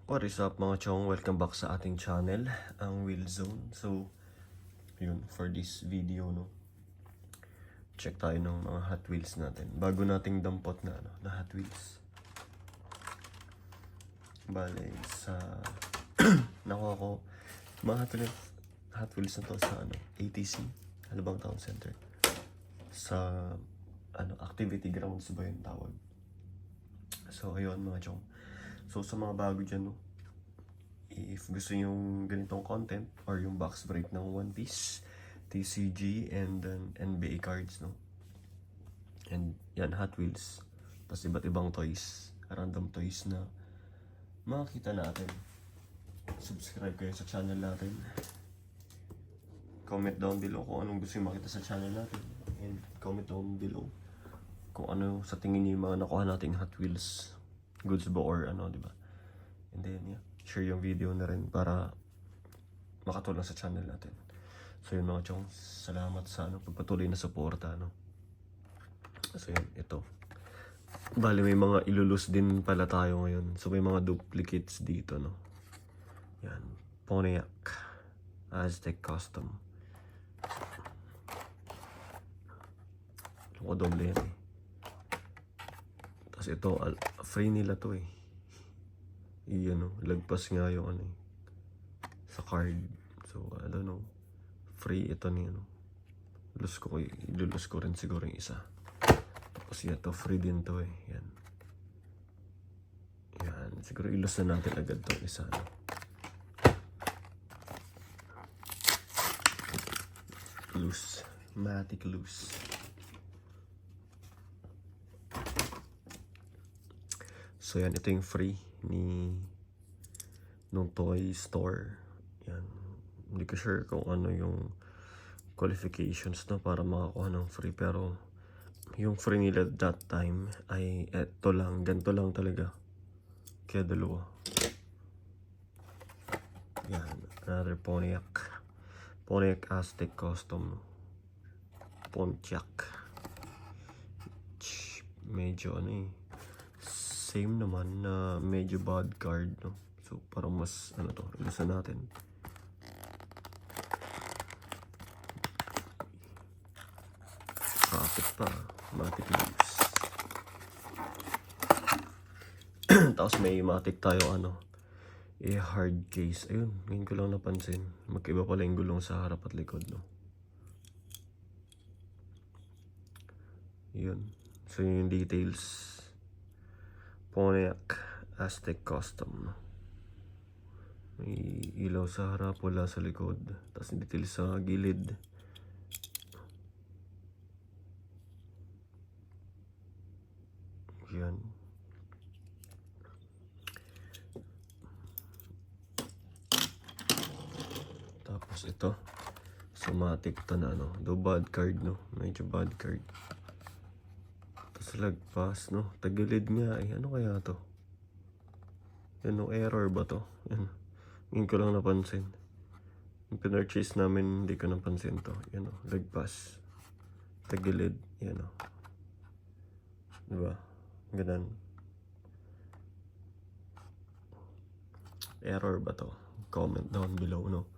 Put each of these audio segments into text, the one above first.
What is up mga chong? Welcome back sa ating channel, ang Wheel Zone. So, yun, for this video, no, check tayo ng mga Hot Wheels natin. Bago nating dampot na, na Hot Wheels. Bale, sa nakuha ko, mga Hot Wheels na to sa ATC, Alabang Town Center. Sa activity grounds ba yung tawag. So, ayun mga chong. So, sa mga bago dyan, no, if gusto yung ganitong content or yung box break ng One Piece, TCG, and then NBA cards, no? And yan, Hot Wheels. Tapos iba't ibang toys, random toys na makikita natin. Subscribe kayo sa channel natin. Comment down below kung anong gusto yung makita sa channel natin. And comment down below kung ano sa tingin niyo yung mga nakuha nating Hot Wheels. Goods ba or di ba? And then, yeah, share yung video na rin para makatulong sa channel natin. So yun mga chong, salamat sa pagpatuloy na suporta, no? So yun, ito. Bali may mga ilulus din pala tayo ngayon. So may mga duplicates dito, no? Yan, Pontiac Aztec Custom. Alam ko doble yan eh. Tapos ito, free nila to eh. Iyan, lagpas nga yung sa card. So, I don't know. Free ito ni ilulus ko rin siguro yung isa. Tapos yan to, free din to eh. Yan. Yan. Siguro ilus na natin agad to isa. Loose. Matic loose. So yan, ito yung free nung toy store. Yan. Hindi ko sure kung ano yung qualifications na para makakuha ng free. Pero yung free nila that time ay eto lang. Ganito lang talaga. Kaya dalawa. Yan. Another Pontiac. Pontiac Aztec Custom. Pontiac. Medyo same naman na medyo bad card, no? So, parang mas, ilusan natin. Profit pa. Matic loose. Tapos may matic tayo, hard case. Ayun, ngayon ko lang napansin. Magkaiba pala yung gulong sa harap at likod, no? Yun. So, yun yung details. Pontiac Aztec Custom. May ilaw sa harap, wala sa likod. Tapos detail sa gilid. Yan. Tapos ito. Somatic to na do bad card, no? Medyo bad card. Lagpas, no? Tagilid nga eh. Ano kaya to? Yan, error ba to? Yan. Ngayon ko lang napansin. Yung pinurchase namin, hindi ko napansin to. Yan, lagpas. Tagilid. Yan, diba? Ganun. Error ba to? Comment down below, no?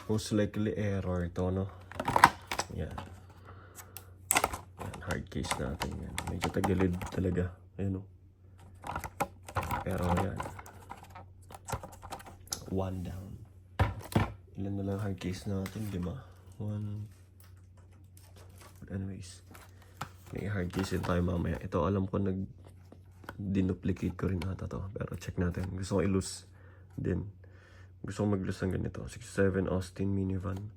Most likely error to, no? Yan. Hard case natin yan. Medyo tagilid talaga. Ayun, pero yan. One down. Ilan na lang hard case natin? 5? One. Anyways. May hard case din tayo mamaya. Ito alam ko dinuplicate ko rin ata to. Pero check natin. Gusto ko i-loose din. Gusto ko mag-loose ng ganito. 67 Austin minivan.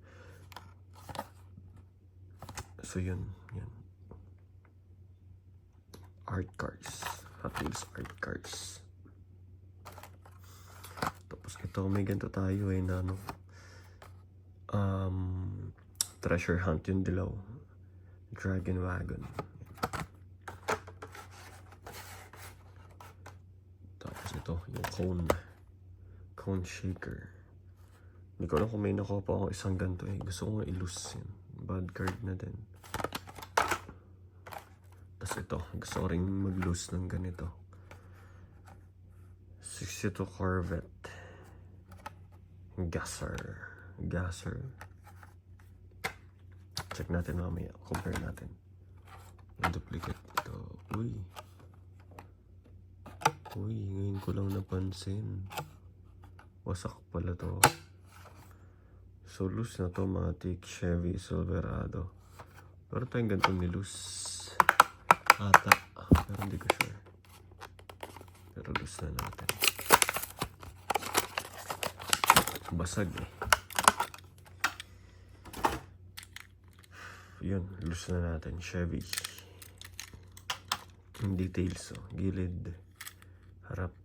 So yun. Yan. Art cards. Hot Wheels art cards. Tapos ito, may ganito tayo na treasure hunt yung dilaw. Dragon Wagon. Tapos ito, yung cone shaker. Hindi ko alam kung may nakuha pa ako isang ganito eh. Gusto ko nga i-loose yun. Bad card na din. Tapos ito, gusto ko rin mag-loose ng ganito. 62 Corvette. Gasser. Check natin mamaya. Compare natin. Yung duplicate ito. Uy, ngayon ko lang napansin. Wasak pala to. So, loose na to, mga Matic, Chevy, Silverado. Pero tayong ganito ni loose. Ata. Pero hindi ko sure. Pero loose na natin. Basag eh. Yun, loose na natin. Chevy. Yung details, oh. Gilid. Harap.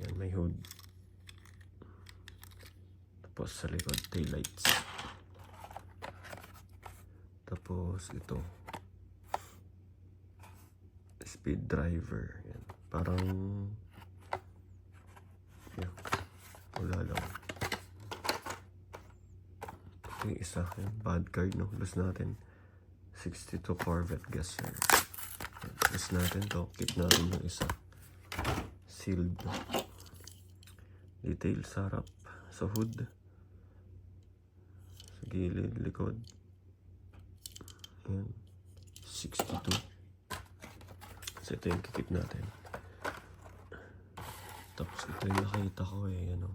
Yan, may hood. Tapos sa likod, taillights. Tapos ito. Speed driver. Yan. Parang yan. Wala lang. Ito yung isa. Yan. Bad card, no? Lose natin. 62 Corvette Gasser. Lose natin to. Keep natin yung isa. Sealed. Detail sa harap. Sa hood. Sa gilid, likod. Yan. 62. So ito yung kikip natin. Tapos ito yung nakita ko eh. Ano.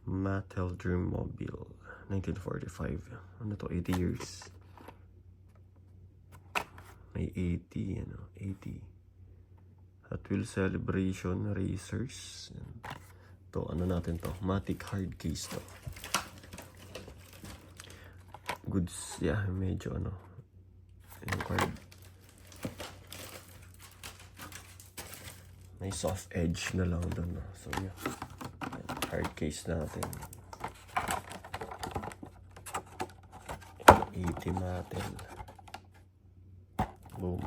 Mattel Dream Mobile. 1945. Ano to? 80 years. May 80. Ano. 80. Hot Wheels Celebration Racers. To ano natin to? Matic hard case to. Goods. Yeah, medyo ano. Yung card. May soft edge na lang doon. No? So yeah. Hard case natin. 80 Mattel. Boom.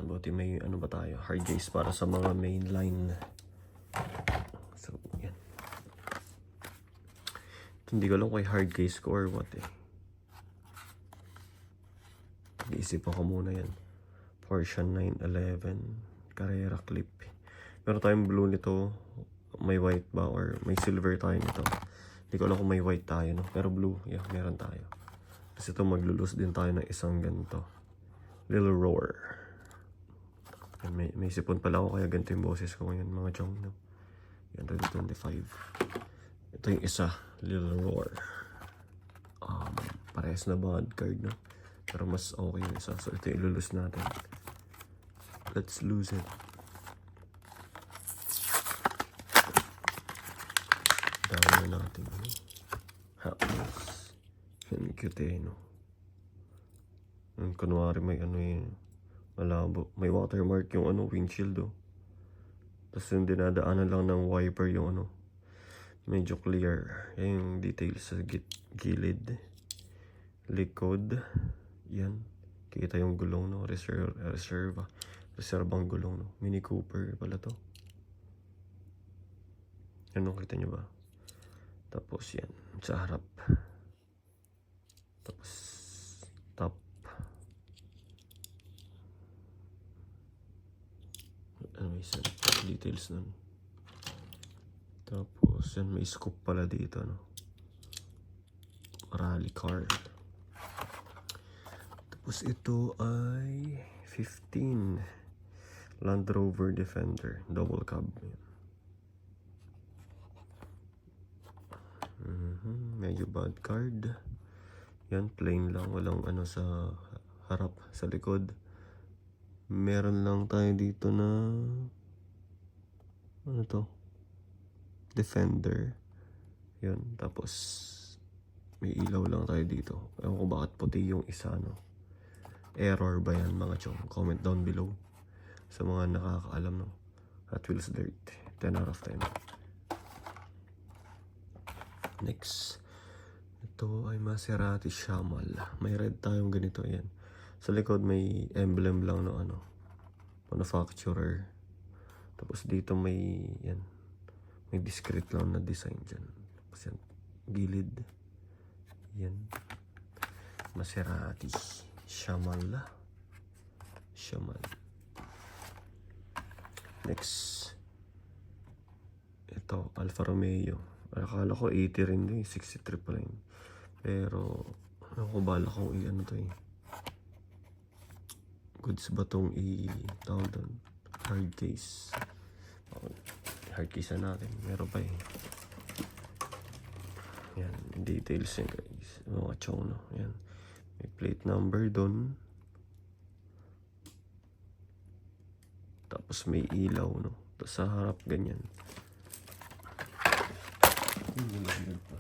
Buti may ano ba tayo, hard case para sa mga mainline. So yan. Hindi ko alam kung hard case ko or what eh. Iisipan ko muna yan. Porsche 911 Carrera clip. Meron tayong blue nito. May white ba or may silver tayo nito. Hindi ko alam kung may white tayo, no? Pero blue, yeah, meron tayo. Kasi ito maglulus din tayo ng isang ganito. Little Roar. May sipon pala ako kaya ganito yung boses ko ngayon mga chong, no? Yan, 2025. Ito yung isa, Little Roar. Parehas na bad card, no? Pero mas okay yung isa. So ito yung ilulus natin. Let's lose it. Dami na natin, ano? Happiness. Yan, cute eh, no? Yan, kunwari may ano yun. Malabo. May watermark yung ano, windshield, oh. Tapos yung dinadaanan lang ng wiper yung ano. Medyo clear. Yan yung details sa gilid. Likod. Yan. Kita yung gulong, no? Reservang gulong, no? Mini Cooper pala to. Yan, no? Kita nyo ba? Tapos yan. Sa harap. Tapos top. Ano may details nun. Tapos yan, may scoop pala dito, no? Rally card. Tapos ito ay 15 Land Rover Defender double cab. Medyo bad card. Yan, plain lang, walang ano sa harap, sa likod. Meron lang tayo dito na ano to, Defender. Yun, tapos may ilaw lang tayo dito. Ewan ko bakit puti yung isa, no? Error ba yan mga chong? Comment down below sa mga nakakaalam, no? Hot Wheels Dirt, 10 out of 10. Next, ito ay Maserati Shamal. May red tayong ganito, yan. Sa likod may emblem lang no ano, manufacturer. Tapos dito may yan, may discreet lang na design dyan. Tapos yan, gilid. Yan. Maserati Shamal. Next. Ito, Alfa Romeo. Akala ko 80 rin din, 63 pa rin. Pero, ako bala kong i-ano to eh. Goods ba tong tawag doon? Hard case. Hard case na natin. Meron pa eh. Yan, details yan guys. Mga chong, no? Yan. May plate number doon. Tapos may ilaw, no? Tapos sa harap, ganyan. Nilaglag pa.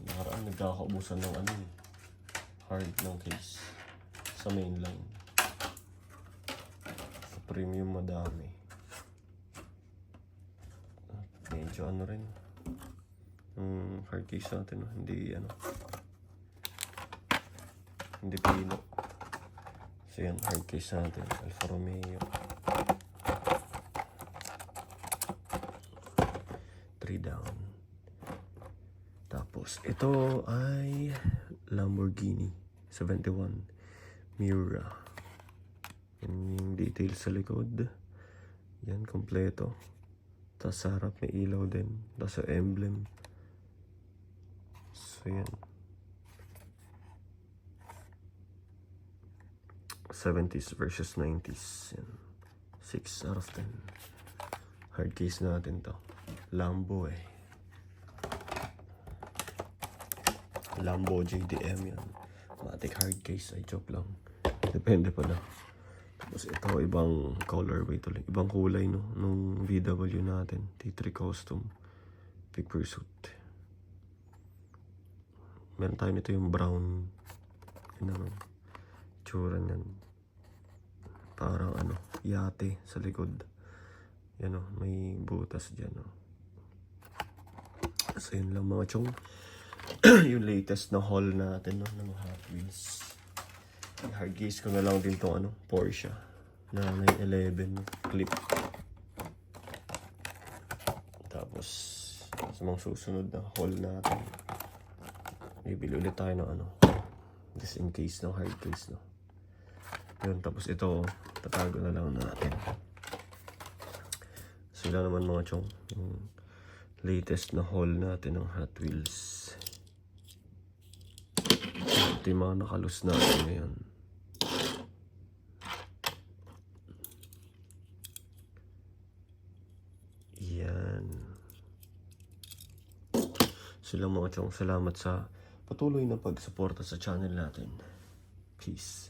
Nakaraan, nagkakaubusan ng ano eh. Hard ng case. Sa main line. Sa premium madami. Medyo ano rin. Yung hard case natin, no? Hindi ano. Hindi pino. So yan, hard case natin. Alfa Romeo. 3 down. Tapos, ito ay Lamborghini 71 Miura. Yan yung details sa likod. Yan, kompleto. Tapos sa harap may ilaw din. Tapos sa emblem. So yan. 70s versus 90s. Yan. 6 out of 10. Hard case natin to. Lambo eh. Lambo JDM yan. Matic hard case. Ay, joke lang. Depende pala. Tapos ito, ibang colorway tuloy. Ibang kulay, no? Nung VW natin. T3 Custom. Big Pursuit. Meron tayo nito yung brown. Yun naman. Tsura niyan. Parang ano, yate sa likod. Yan o, may butas dyan o. So yun lang mga chong. Yung latest na haul natin, no, ng Hot Wheels. I-hard case ko na lang din tong ano, Porsche na may 11 clip. Tapos sa mga susunod na haul natin, bibili ulit tayo ng ano, just in case ng hard case, no. Yun, tapos ito tatago na lang natin. Sila naman mga chong, yung latest na haul natin ng Hot Wheels. Ito yung mga nakalus natin ngayon. Yan. Sila mga chong, salamat sa patuloy na pagsuporta sa channel natin. Peace.